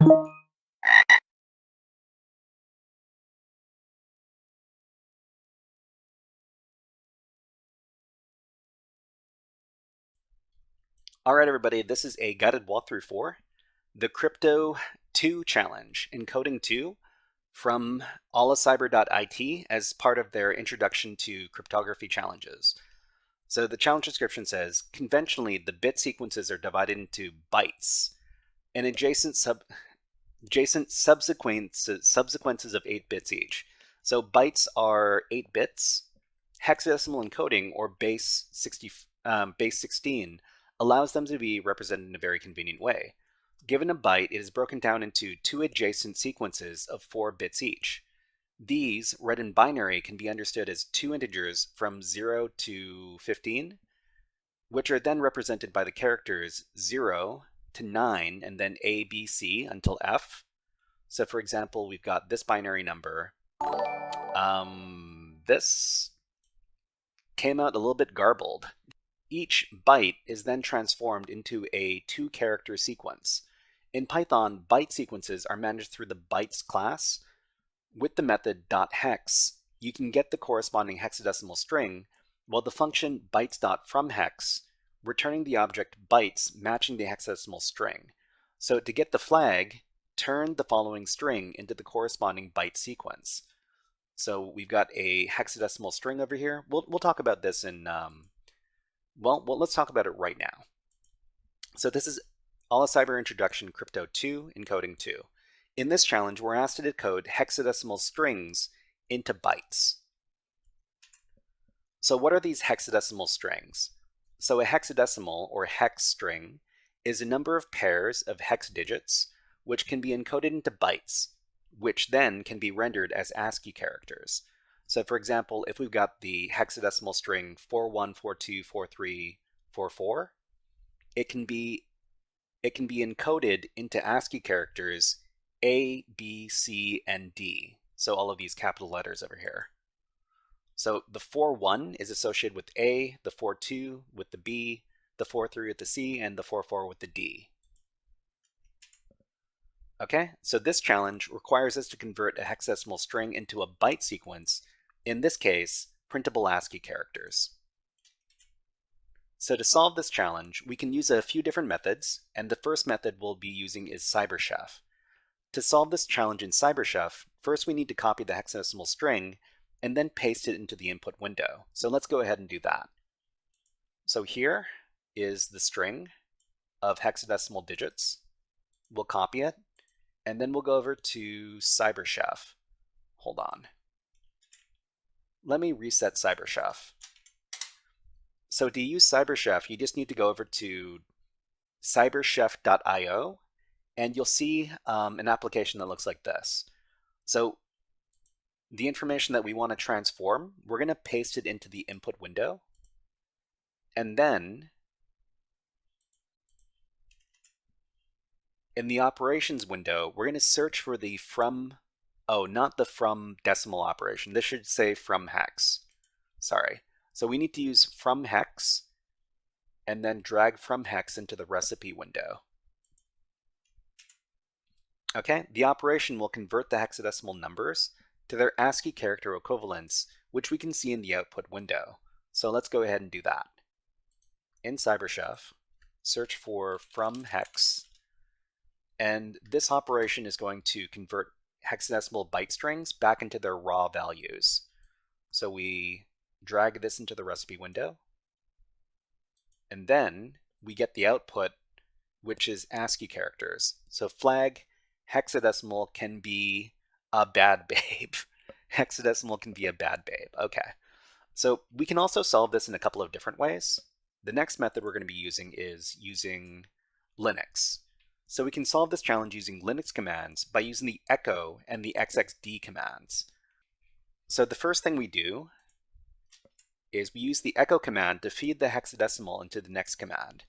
All right, everybody, this is a guided walkthrough for the Crypto 2 challenge, Encoding 2 from ASCII as part of their introduction to cryptography challenges. So the challenge description says, conventionally, the bit sequences are divided into bytes and adjacent subsequences of 8 bits each. So bytes are 8 bits. Hexadecimal encoding, or base 16, allows them to be represented in a very convenient way. Given a byte, it is broken down into 2 adjacent sequences of 4 bits each. These, read in binary, can be understood as 2 integers from 0 to 15, which are then represented by the characters 0 to 9, and then A, B, C until F. So for example, we've got this binary number. This came out a little bit garbled. Each byte is then transformed into a 2-character sequence. In Python, byte sequences are managed through the bytes class. With the method .hex, you can get the corresponding hexadecimal string, while the function bytes.fromHex, returning the object bytes matching the hexadecimal string. So to get the flag, turn the following string into the corresponding byte sequence. So we've got a hexadecimal string over here. We'll talk about this in well, let's talk about it right now. So this is AllCyber Introduction Crypto 2 Encoding 2. In this challenge, we're asked to decode hexadecimal strings into bytes. So what are these hexadecimal strings? So a hexadecimal, or hex string, is a number of pairs of hex digits which can be encoded into bytes, which then can be rendered as ASCII characters. So for example, if we've got the hexadecimal string 41424344, it can be encoded into ASCII characters A, B, C, and D. So all of these capital letters over here. So the 41 is associated with A, the 42 with the B, the 43 with the C, and the 44 with the D. Okay, so this challenge requires us to convert a hexadecimal string into a byte sequence, in this case, printable ASCII characters. So to solve this challenge, we can use a few different methods, and the first method we'll be using is CyberChef. To solve this challenge in CyberChef, first we need to copy the hexadecimal string and then paste it into the input window. So let's go ahead and do that. So here is the string of hexadecimal digits. We'll copy it, and then we'll go over to CyberChef. Hold on. Let me reset CyberChef. So to use CyberChef, you just need to go over to cyberchef.io, and you'll see an application that looks like this. So the information that we want to transform, we're going to paste it into the input window. And then in the operations window, we're going to search for the from, not the from decimal operation. This should say from hex. Sorry. So we need to use from hex and then drag from hex into the recipe window. Okay, the operation will convert the hexadecimal numbers to their ASCII character equivalents, which we can see in the output window. So let's go ahead and do that. In CyberChef, search for from hex, and this operation is going to convert hexadecimal byte strings back into their raw values. So we drag this into the recipe window, and then we get the output, which is ASCII characters. So flag hexadecimal can be a bad babe. Hexadecimal can be a bad babe. Okay. So we can also solve this in a couple of different ways. The next method we're going to be using is using Linux. So we can solve this challenge using Linux commands by using the echo and the xxd commands. So the first thing we do is we use the echo command to feed the hexadecimal into the next command.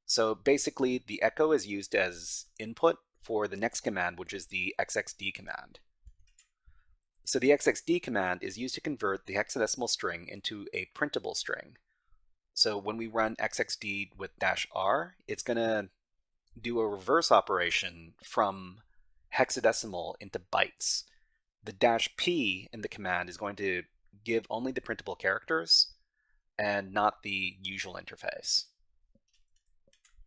So basically, the echo is used as input for the next command, which is the xxd command. So the xxd command is used to convert the hexadecimal string into a printable string. So when we run xxd with -r, it's going to do a reverse operation from hexadecimal into bytes. The -p in the command is going to give only the printable characters and not the usual interface.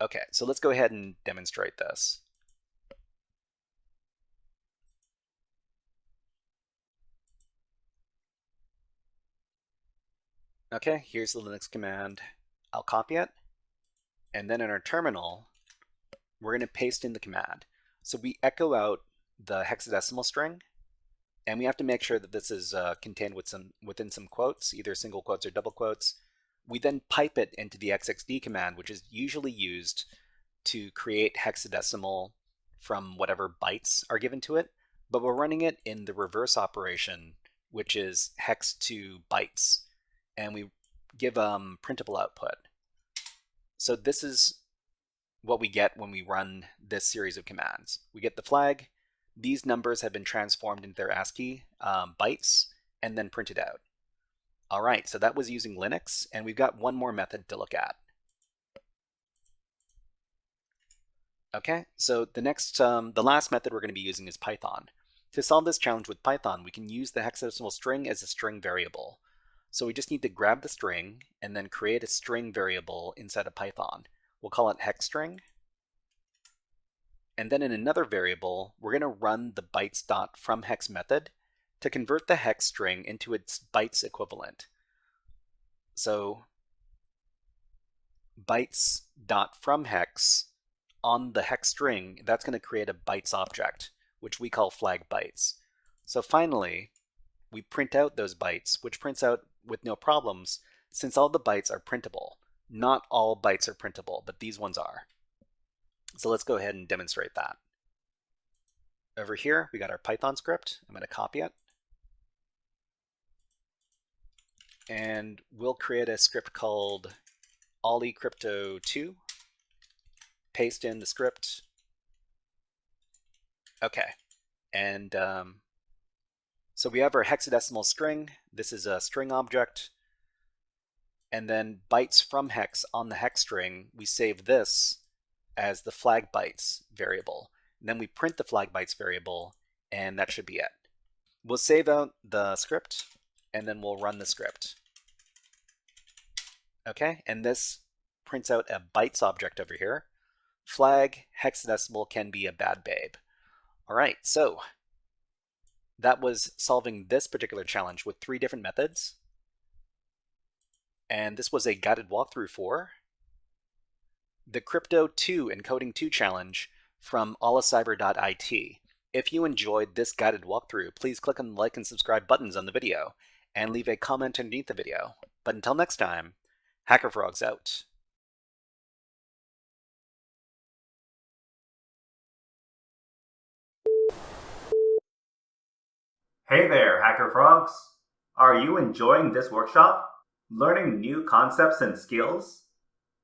Okay, so let's go ahead and demonstrate this. Okay, here's the Linux command. I'll copy it, and then in our terminal, we're going to paste in the command. So we echo out the hexadecimal string, and we have to make sure that this is contained within some quotes, either single quotes or double quotes. We then pipe it into the xxd command, which is usually used to create hexadecimal from whatever bytes are given to it, but we're running it in the reverse operation, which is hex to bytes, and we give printable output. So this is what we get when we run this series of commands. We get the flag. These numbers have been transformed into their ASCII bytes and then printed out. All right, so that was using Linux, and we've got one more method to look at. Okay, so the last method we're going to be using is Python. To solve this challenge with Python, we can use the hexadecimal string as a string variable. So we just need to grab the string and then create a string variable inside of Python. We'll call it hex string. And then in another variable, we're going to run the bytes.fromHex method to convert the hex string into its bytes equivalent. So bytes.fromHex on the hex string, that's going to create a bytes object, which we call flag bytes. So finally, we print out those bytes, which prints out with no problems since all the bytes are printable. Not all bytes are printable, but these ones are. So let's go ahead and demonstrate that. Over here, we got our Python script. I'm going to copy it. And we'll create a script called olicrypto2. Paste in the script. Okay. And so we have our hexadecimal string. This is a string object. And then bytes from hex on the hex string, we save this as the flag bytes variable. And then we print the flag bytes variable, and that should be it. We'll save out the script, and then we'll run the script. Okay, and this prints out a bytes object over here. Flag hexadecimal can be a bad babe. All right, so that was solving this particular challenge with 3 different methods. And this was a guided walkthrough for the Crypto 2 Encoding 2 challenge from olicyber.it. If you enjoyed this guided walkthrough, please click on the like and subscribe buttons on the video and leave a comment underneath the video. But until next time, HackerFrogs out. Hey there, HackerFrogs! Are you enjoying this workshop? Learning new concepts and skills?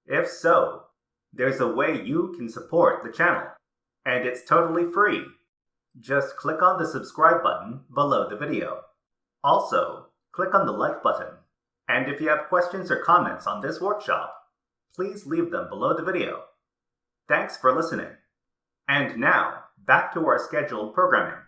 If so, there's a way you can support the channel, and it's totally free. Just click on the subscribe button below the video. Also, click on the like button. And if you have questions or comments on this workshop, please leave them below the video. Thanks for listening. And now, back to our scheduled programming.